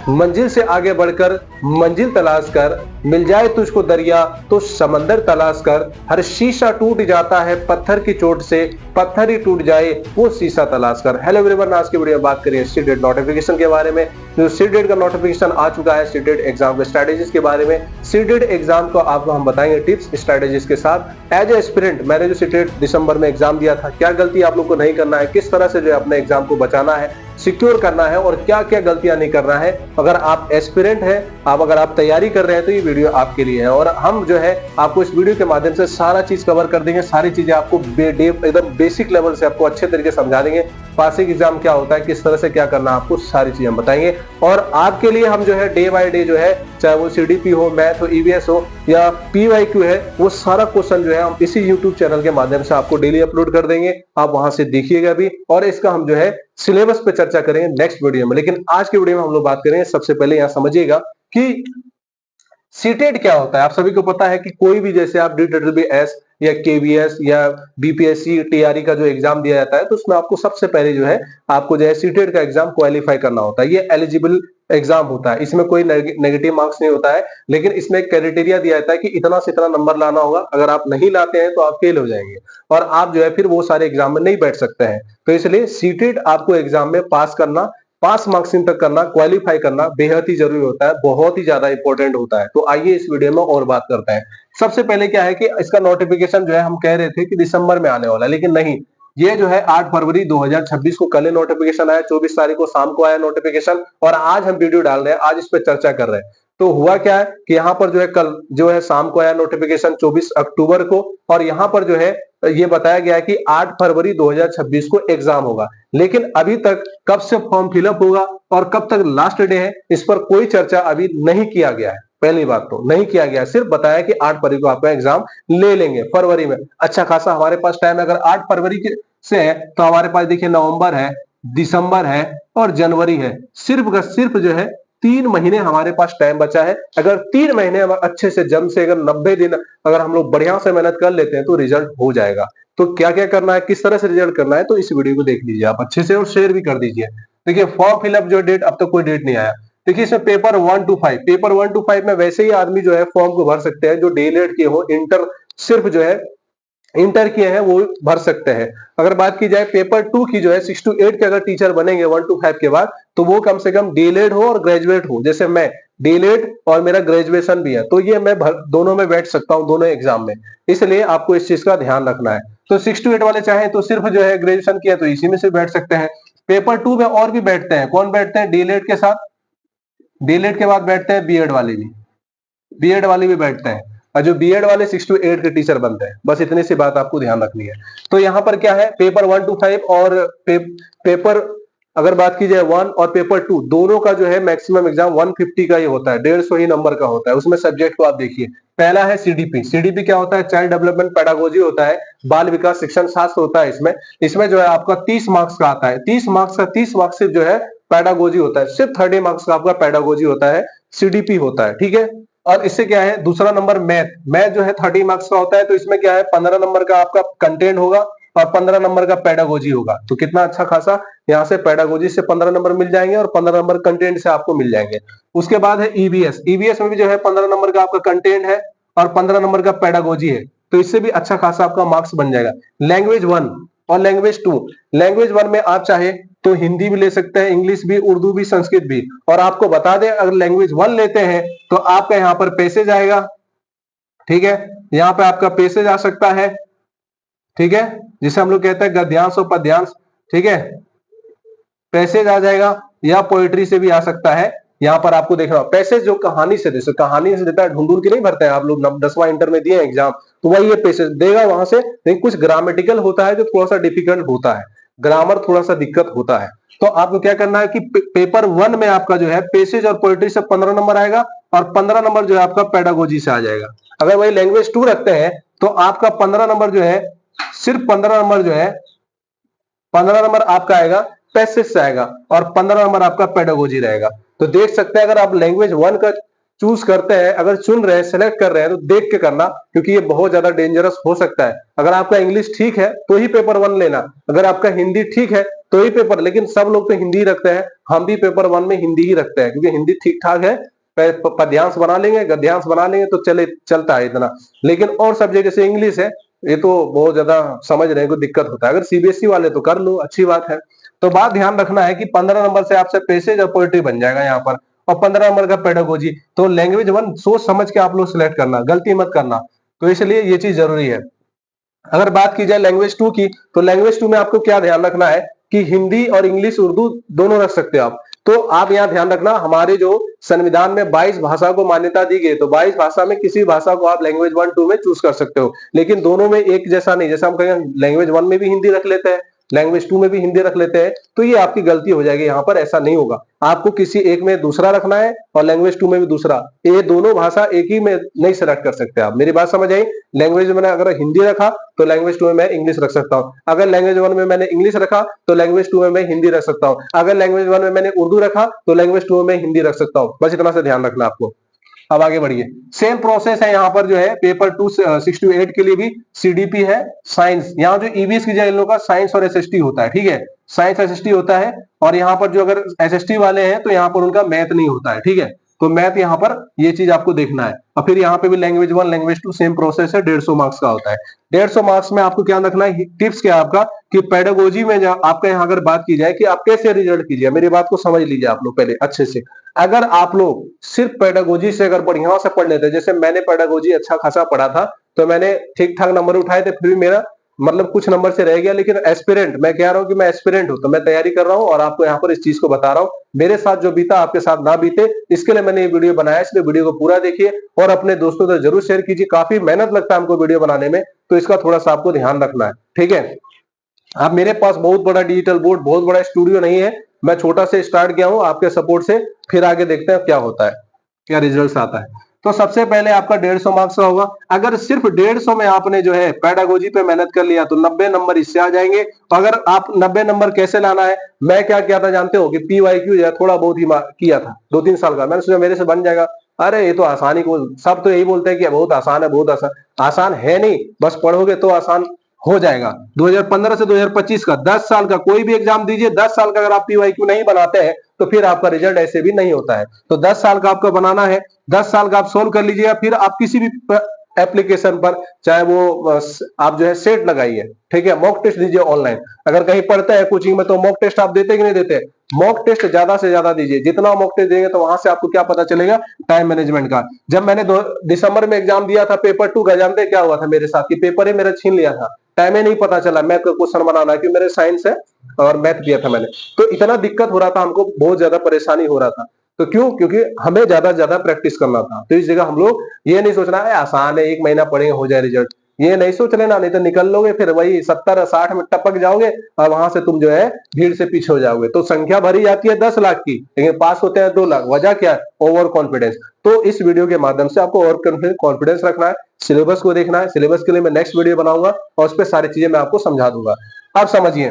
मंजिल से आगे बढ़कर मंजिल तलाश कर, मिल जाए तुझको दरिया तो समंदर तलाश कर, हर शीशा टूट जाता है पत्थर की चोट से, पत्थर ही टूट जाए वो शीशा तलाश कर। हेलो एवरीवन, आज की वीडियो में बात करेंगे सीटेट नोटिफिकेशन के बारे में। जो सीटेट का नोटिफिकेशन आ चुका है, सीटेट एग्जाम के स्ट्रेटेजीज के बारे में। सीटेट एग्जाम को आपको हम बताएंगे टिप्स स्ट्रेटेजीज के साथ। एज ए एस्पिरेंट मैंने जो सीटेट दिसंबर में एग्जाम दिया था, क्या गलती आप लोग को नहीं करना है, किस तरह से जो अपने एग्जाम को बचाना है, सिक्योर करना है और क्या क्या गलतियां नहीं करना है। अगर आप एस्पिरेंट हैं, अगर आप तैयारी कर रहे हैं तो ये वीडियो आपके लिए है। और हम जो है आपको इस वीडियो के माध्यम से सारा चीज कवर कर देंगे, सारी चीजें आपको एकदम बेसिक लेवल से आपको अच्छे तरीके से समझा देंगे। पासिंग एग्जाम क्या होता है, किस तरह से क्या करना है, आपको सारी चीजें हम बताएंगे। और आपके लिए हम जो है डे बाय डे जो है, चाहे वो सीडीपी हो, मैथ हो, ईवीएस हो या पीवाईक्यू है, वो सारा क्वेश्चन जो है हम इसी यूट्यूब चैनल के माध्यम से आपको डेली अपलोड कर देंगे। आप वहां से देखिएगा भी और इसका हम जो है सिलेबस पे चर्चा करेंगे नेक्स्ट वीडियो में। लेकिन आज की वीडियो में हम लोग बात करेंगे, सबसे पहले यहां समझिएगा कि सीटेट क्या होता है। आप सभी को पता है कि कोई भी, जैसे आप DWS या KVS या BPSC TRE का जो एग्जाम दिया जाता है, तो उसमें आपको सबसे पहले जो है आपको जो है सीटेट का एग्जाम क्वालिफाई करना होता है। ये एलिजिबल एग्जाम होता है, इसमें कोई नेगेटिव मार्क्स नहीं होता है, लेकिन इसमें एक क्राइटेरिया दिया जाता है कि इतना से इतना नंबर लाना होगा। अगर आप नहीं लाते हैं तो आप फेल हो जाएंगे और आप जो है फिर वो सारे एग्जाम में नहीं बैठ सकते हैं। तो इसलिए सीटेट आपको एग्जाम में पास करना, पास मार्क्सिंग तक करना, क्वालिफाई करना बेहद ही जरूरी होता है, बहुत ही ज्यादा इंपॉर्टेंट होता है। तो आइए इस वीडियो में और बात करते हैं। सबसे पहले क्या है कि इसका नोटिफिकेशन जो है, हम कह रहे थे कि दिसंबर में आने वाला है, लेकिन नहीं, ये जो है 8 फरवरी 2026 को कल नोटिफिकेशन आया, 24 तारीख को शाम को आया नोटिफिकेशन और आज हम वीडियो डाल रहे हैं, आज इस पर चर्चा कर रहे हैं। तो हुआ क्या है कि यहाँ पर जो है कल जो है शाम को आया नोटिफिकेशन 24 अक्टूबर को, और यहाँ पर जो है ये बताया गया है कि 8 फरवरी 2026 को एग्जाम होगा। लेकिन अभी तक कब से फॉर्म फिलअप होगा और कब तक लास्ट डे है, इस पर कोई चर्चा अभी नहीं किया गया है। पहली बात तो नहीं किया गया, सिर्फ बताया कि 8 फरवरी को आपका एग्जाम ले लेंगे फरवरी में। अच्छा खासा हमारे पास टाइम है। अगर 8 फरवरी से है तो हमारे पास देखिए नवंबर है, दिसंबर है और जनवरी है। सिर्फ का सिर्फ जो है 3 महीने हमारे पास टाइम बचा है। अगर 3 महीने अच्छे से जम से, अगर 90 दिन अगर हम लोग बढ़िया से मेहनत कर लेते हैं तो रिजल्ट हो जाएगा। तो क्या क्या करना है, किस तरह से रिजल्ट करना है, तो इस वीडियो को देख लीजिए आप अच्छे से और शेयर भी कर दीजिए। देखिए फॉर्म फिलअप जो डेट, अब तक कोई डेट नहीं आया। देखिए इसमें पेपर 1 to 5, पेपर 1 to 5 में वैसे ही आदमी जो है फॉर्म को भर सकते हैं जो डीएलएड किए हो, इंटर सिर्फ जो है इंटर किए हैं वो भर सकते हैं। अगर बात की जाए पेपर 2 की, जो है 6 to 8 के अगर टीचर बनेंगे 1 to 5 के बाद, तो वो कम से कम डीएलएड हो और ग्रेजुएट हो। जैसे मैं डीएलएड और मेरा ग्रेजुएशन भी है, तो ये मैं दोनों में बैठ सकता हूं, दोनों एग्जाम में। इसलिए आपको इस चीज का ध्यान रखना है। तो 6 to 8 वाले चाहे तो सिर्फ जो है ग्रेजुएशन किया तो इसी में से बैठ सकते हैं। पेपर 2 में और भी बैठते हैं, कौन बैठते हैं, डीएलएड के साथ, डीएलएड के बाद बैठते हैं बीएड वाले भी, बीएड वाले भी बैठते हैं, और जो बीएड वाले 6 to 8 के टीचर बनते हैं। बस इतनी सी बात आपको ध्यान रखनी है। तो यहाँ पर क्या है, पेपर 1 to 5 और पेपर अगर बात की जाए 1 और पेपर 2 दोनों का जो है मैक्सिमम एग्जाम 150 का ही होता है, 150 ही नंबर का होता है। उसमें सब्जेक्ट को आप देखिए, पहला है सीडीपी। सीडीपी क्या होता है, चाइल्ड डेवलपमेंट पेडागोजी होता है, बाल विकास शिक्षण शास्त्र होता है। इसमें जो है आपका 30 मार्क्स का आता है, 30 मार्क्स का 30 मार्क्स सिर्फ जो है पेडागोजी होता है, सिर्फ 30 मार्क्स का आपका पेडागोजी होता है, सीडीपी होता है, ठीक है। और इससे क्या है, दूसरा नंबर मैथ, मैथ जो है 30 मार्क्स का होता है, तो इसमें क्या है 15 नंबर का आपका कंटेंट होगा और 15 नंबर का पेडागोजी होगा। तो कितना अच्छा खासा यहाँ से पेडागोजी से 15 नंबर मिल जाएंगे और 15 नंबर कंटेंट से आपको मिल जाएंगे। उसके बाद है ईवीएस, ईवीएस में भी जो है 15 नंबर का आपका कंटेंट है और 15 नंबर का पेडागोजी है, तो इससे भी अच्छा खासा आपका मार्क्स बन जाएगा। लैंग्वेज 1 और लैंग्वेज 2, लैंग्वेज 1 में आप चाहे तो हिंदी भी ले सकते हैं, इंग्लिश भी, उर्दू भी, संस्कृत भी। और आपको बता दें, अगर लैंग्वेज 1 लेते हैं तो आपका यहाँ पर पैसेज आएगा, ठीक है, यहाँ पे आपका पैसेज आ सकता है, ठीक है, जिसे हम लोग कहते हैं गद्यांश और पद्यांश, ठीक है, पैसेज आ जाएगा, या पोएट्री से भी आ सकता है। यहाँ पर आपको देखना पैसेज जो कहानी से कहानी से देता है, ढूंढ ढूंढ के नहीं भरते हैं। आप लोग 10वां इंटर में दिए एग्जाम, तो वही ये पैसेज देगा वहां से। लेकिन कुछ ग्रामेटिकल होता है जो थोड़ा सा डिफिकल्ट होता है, ग्रामर थोड़ा सा दिक्कत होता है। तो आपको क्या करना है कि पेपर 1 में आपका जो है पैसेज और पोएट्री से 15 नंबर आएगा और 15 नंबर जो है आपका पेडागोजी से आ जाएगा। अगर वही लैंग्वेज 2 रखते हैं तो आपका 15 नंबर जो है, सिर्फ 15 नंबर जो है, 15 नंबर आपका आएगा पैसेज से आएगा और 15 नंबर आपका पेडागोजी रहेगा। तो देख सकते हैं, अगर आप लैंग्वेज 1 का चूज करते हैं, अगर चुन रहे हैं, सेलेक्ट कर रहे हैं, तो देख के करना, क्योंकि ये बहुत ज्यादा डेंजरस हो सकता है। अगर आपका इंग्लिश ठीक है तो ही पेपर 1 लेना, अगर आपका हिंदी ठीक है तो ये पेपर, लेकिन सब लोग तो हिंदी रखते हैं, हम भी पेपर 1 में हिंदी ही रखते हैं, क्योंकि हिंदी ठीक ठाक है, पद्यांश बना लेंगे, गद्यांश बना लेंगे तो चलता है इतना। लेकिन और सब्जेक्ट जैसे इंग्लिश है, ये तो बहुत ज्यादा समझने को दिक्कत होता है। अगर सीबीएसई वाले तो कर लो, अच्छी बात है। तो बात ध्यान रखना है कि 15 नंबर से आपसे पैसेज और पोएट्री बन जाएगा यहाँ पर, और 15 नंबर का पेडागोजी। तो लैंग्वेज 1 सोच समझ के आप लोग सिलेक्ट करना, गलती मत करना। तो इसलिए ये चीज जरूरी है। अगर बात की जाए लैंग्वेज 2 की, तो लैंग्वेज 2 में आपको क्या ध्यान रखना है कि हिंदी और इंग्लिश उर्दू दोनों रख सकते हो आप। तो आप यहाँ ध्यान रखना, हमारे जो संविधान में 22 भाषा को मान्यता दी गई, तो 22 भाषा में किसी भाषा को आप लैंग्वेज 1 2 में चूज कर सकते हो, लेकिन दोनों में एक जैसा नहीं। जैसे हम कहें लैंग्वेज 1 में भी हिंदी रख लेते हैं, लैंग्वेज 2 में भी हिंदी रख लेते हैं, तो ये आपकी गलती हो जाएगी। यहाँ पर ऐसा नहीं होगा, आपको किसी एक में दूसरा रखना है और लैंग्वेज 2 में भी दूसरा। ये दोनों भाषा एक ही में नहीं सेलेक्ट कर सकते आप। मेरी बात समझ आई? लैंग्वेज में अगर हिंदी रखा तो लैंग्वेज 2 में मैं इंग्लिश रख सकता हूं, अगर लैंग्वेज 1 में मैंने इंग्लिश रखा तो लैंग्वेज 2 में मैं हिंदी रख सकता हूं, अगर लैंग्वेज 1 में मैंने उर्दू रखा तो लैंग्वेज 2 में मैं हिंदी रख सकता हूं। बस इतना से ध्यान रखना आपको। अब आगे बढ़िए। सेम प्रोसेस है यहाँ पर जो है पेपर 268 के लिए भी सीडीपी है, साइंस। यहाँ जो ईवीएस की इन लोगों का साइंस और एसएसटी होता है, ठीक है, साइंस एसएसटी होता है। और यहाँ पर जो अगर एसएसटी वाले हैं तो यहाँ पर उनका मैथ नहीं होता है, ठीक है। तो मैथ यहाँ पर ये चीज आपको देखना है। और फिर यहाँ पे भी लैंग्वेज 1 लैंग्वेज 2 सेम प्रोसेस है, 150 मार्क्स का होता है। 150 मार्क्स में आपको क्या रखना है, टिप्स क्या है आपका कि पेडागोजी में आपका यहाँ अगर बात की जाए कि आप कैसे रिजल्ट कीजिए, मेरी बात को समझ लीजिए आप लोग पहले अच्छे से। अगर आप लोग सिर्फ पेडागोजी से अगर बढ़िया से पढ़ लेते, जैसे मैंने पेडागोजी अच्छा खासा पढ़ा था, तो मैंने ठीक ठाक नंबर उठाए थे, फिर भी मेरा मतलब कुछ नंबर से रह गया। लेकिन एस्पिरेंट, मैं कह रहा हूं कि मैं एस्पिरेंट हूं, तो मैं तैयारी कर रहा हूं और आपको यहाँ पर इस चीज को बता रहा हूं। मेरे साथ जो बीता आपके साथ ना बीते, इसके लिए मैंने ये वीडियो बनाया। इसलिए वीडियो को पूरा देखिए और अपने दोस्तों से जरूर शेयर कीजिए। काफी मेहनत लगता है हमको वीडियो बनाने में, तो इसका थोड़ा सा आपको ध्यान रखना है, ठीक है। अब मेरे पास बहुत बड़ा डिजिटल बोर्ड, बहुत बड़ा स्टूडियो नहीं है, मैं छोटा से स्टार्ट किया हूं आपके सपोर्ट से। फिर आगे देखते हैं क्या होता है, क्या रिजल्ट आता है। तो सबसे पहले आपका 150 मार्क्स का होगा। अगर सिर्फ 150 में आपने जो है पेडागोजी पे मेहनत कर लिया तो 90 नंबर इससे आ जाएंगे। तो अगर आप 90 नंबर कैसे लाना है, मैं क्या किया था जानते हो कि PYQ जो है थोड़ा बहुत ही किया था, 2-3 साल का। मैंने सोचा मेरे से बन जाएगा, अरे ये तो आसानी को, सब तो यही बोलते हैं कि बहुत आसान है, बहुत आसान। आसान है नहीं, बस पढ़ोगे तो आसान हो जाएगा। 2015 से 2025 का 10 साल का कोई भी एग्जाम दीजिए, 10 साल का अगर आप PYQ नहीं बनाते हैं तो फिर आपका रिजल्ट ऐसे भी नहीं होता है। तो 10 साल का आपका बनाना है, 10 साल का आप सोल्व कर लीजिएगा। फिर आप किसी भी एप्लीकेशन पर, चाहे वो आप जो है सेट लगाइए, ठीक है, मॉक टेस्ट दीजिए ऑनलाइन। अगर कहीं पढ़ते हैं कोचिंग में तो मॉक टेस्ट आप देते कि नहीं देते? मॉक टेस्ट ज्यादा से ज्यादा दीजिए। जितना मॉक टेस्ट देंगे तो वहां से आपको क्या पता चलेगा, टाइम मैनेजमेंट का। जब मैंने दिसंबर में एग्जाम दिया था पेपर 2 का, जानते क्या हुआ था मेरे साथ कि पेपर ही मेरा छीन लिया था, टाइम ही नहीं पता चला मैथ का क्वेश्चन बनाना, क्योंकि मेरे साइंस है और मैथ किया था मैंने। तो इतना दिक्कत हो रहा था हमको, बहुत ज्यादा परेशानी हो रहा था। तो क्यों? क्योंकि हमें ज्यादा से ज्यादा प्रैक्टिस करना था। तो इस जगह हम लोग ये नहीं सोचना है आसान है, 1 महीना पढ़ेंगे हो जाए रिजल्ट, ये नहीं सोच लेना, नहीं तो निकल लोगे फिर वही 70-60 में टपक जाओगे और वहां से तुम जो है भीड़ से पीछे हो जाओगे। तो संख्या भरी जाती है 10 लाख की, लेकिन पास होते हैं 2 लाख। वजह क्या है? Over confidence. तो इस वीडियो के माध्यम से आपको ओवर कॉन्फिडेंस रखना है, सिलेबस को देखना है। सिलेबस के लिए मैं नेक्स्ट वीडियो बनाऊंगा और उस पर सारी चीजें मैं आपको समझा दूंगा। अब समझिए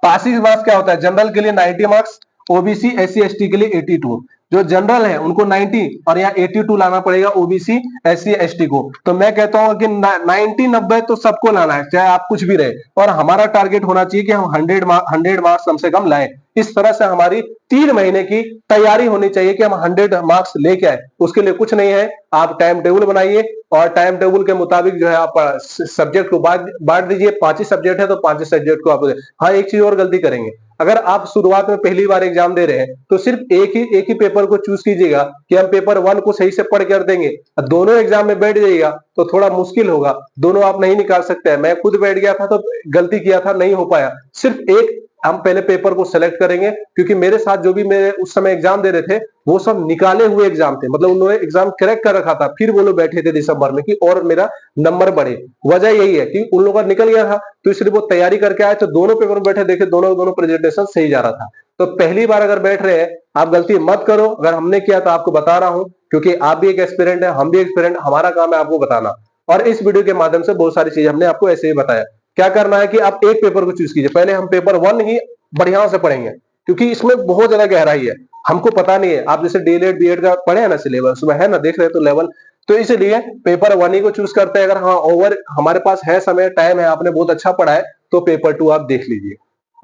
पासिंग मार्क्स क्या होता है। जनरल के लिए 90 मार्क्स, ओबीसी SC ST के लिए 82। जो जनरल है उनको 90 और यहाँ 82 लाना पड़ेगा ओबीसी SC ST को। तो मैं कहता हूं कि 90-90 तो सबको लाना है, चाहे आप कुछ भी रहे। और हमारा टारगेट होना चाहिए कि हम 100 मार्क्स कम से कम लाएं। इस तरह से हमारी 3 महीने की तैयारी होनी चाहिए कि हम 100 मार्क्स लेके आए। उसके लिए कुछ नहीं है, आप टाइम टेबल बनाइए और टाइम टेबल के मुताबिक जो है आप सब्जेक्ट को बांट दीजिए। 5 ही सब्जेक्ट है तो 5 सब्जेक्ट को आप। हाँ, एक चीज और गलती करेंगे, अगर आप शुरुआत में पहली बार एग्जाम दे रहे हैं तो सिर्फ एक ही पेपर को चूज कीजिएगा कि हम पेपर 1 को सही से पढ़ कर देंगे। दोनों एग्जाम में बैठ जाइएगा तो थोड़ा मुश्किल होगा, दोनों आप नहीं निकाल सकते हैं। मैं खुद बैठ गया था तो गलती किया था, नहीं हो पाया। सिर्फ एक हम पहले पेपर को सेलेक्ट करेंगे, क्योंकि मेरे साथ जो भी मेरे उस समय एग्जाम दे रहे थे वो सब निकाले हुए एग्जाम थे, मतलब उन्होंने एग्जाम करेक्ट कर रखा था, फिर वो लोग बैठे थे दिसंबर में कि और मेरा नंबर बढ़े। वजह यही है कि उन लोगों का निकल गया था, तो इसलिए वो तैयारी करके आए, तो दोनों पेपर में बैठे, देखे दोनों प्रेजेंटेशन सही जा रहा था। तो पहली बार अगर बैठ रहे हैं आप गलती मत करो। अगर हमने किया तो आपको बता रहा हूं, क्योंकि आप भी एक एक्सपीरियंट है, हम भी एक्सपीरियंट, हमारा काम है आपको बताना। और इस वीडियो के माध्यम से बहुत सारी चीजें हमने आपको ऐसे ही बताया। क्या करना है कि आप एक पेपर को चूज कीजिए। पहले हम पेपर 1 ही बढ़िया से पढ़ेंगे, क्योंकि इसमें बहुत ज्यादा गहराई है, हमको पता नहीं है। आप जैसे डीएलएड बीएड का पढ़े हैं ना, सिलेबस में है ना, देख रहे हैं तो लेवल। तो इसलिए पेपर 1 ही को चूज करते हैं। अगर हाँ ओवर हमारे पास है समय, टाइम है, आपने बहुत अच्छा पढ़ा है, तो पेपर 2 आप देख लीजिए।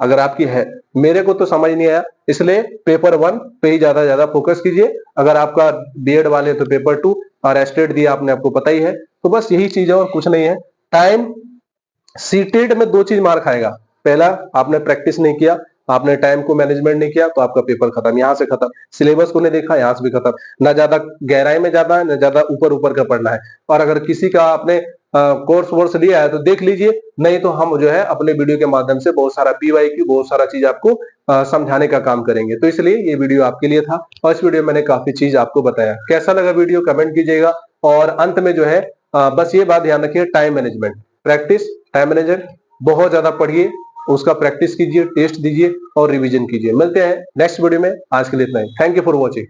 अगर आपकी है। मेरे को तो समझ नहीं आया, इसलिए पेपर 1 पे ही ज्यादा फोकस कीजिए। अगर आपका बीएड वाले तो पेपर 2 और एस्टेट दिया आपने, आपको पता ही है। तो बस यही चीज है और कुछ नहीं है। टाइम सीटेड में 2 चीज मार खाएगा। पहला, आपने प्रैक्टिस नहीं किया, आपने टाइम को मैनेजमेंट नहीं किया, तो आपका पेपर खत्म, यहां से खत्म। सिलेबस को नहीं देखा, यहां से भी खत्म। ना ज्यादा गहराई में जाना है, ना ज्यादा ऊपर ऊपर का पढ़ना है। और अगर किसी का आपने कोर्स वोर्स लिया है तो देख लीजिए, नहीं तो हम जो है अपने वीडियो के माध्यम से बहुत सारा पीवाईक्यू, बहुत सारा चीज आपको समझाने का काम करेंगे। तो इसलिए ये वीडियो आपके लिए था और इस वीडियो में मैंने काफी चीज आपको बताया। कैसा लगा वीडियो कमेंट कीजिएगा। और अंत में जो है बस ये बात ध्यान रखिए, time management, practice, time manager बहुत ज्यादा पढ़िए, उसका प्रैक्टिस कीजिए, टेस्ट दीजिए और रिवीजन कीजिए। मिलते हैं नेक्स्ट वीडियो में। आज के लिए इतना ही। Thank you for watching.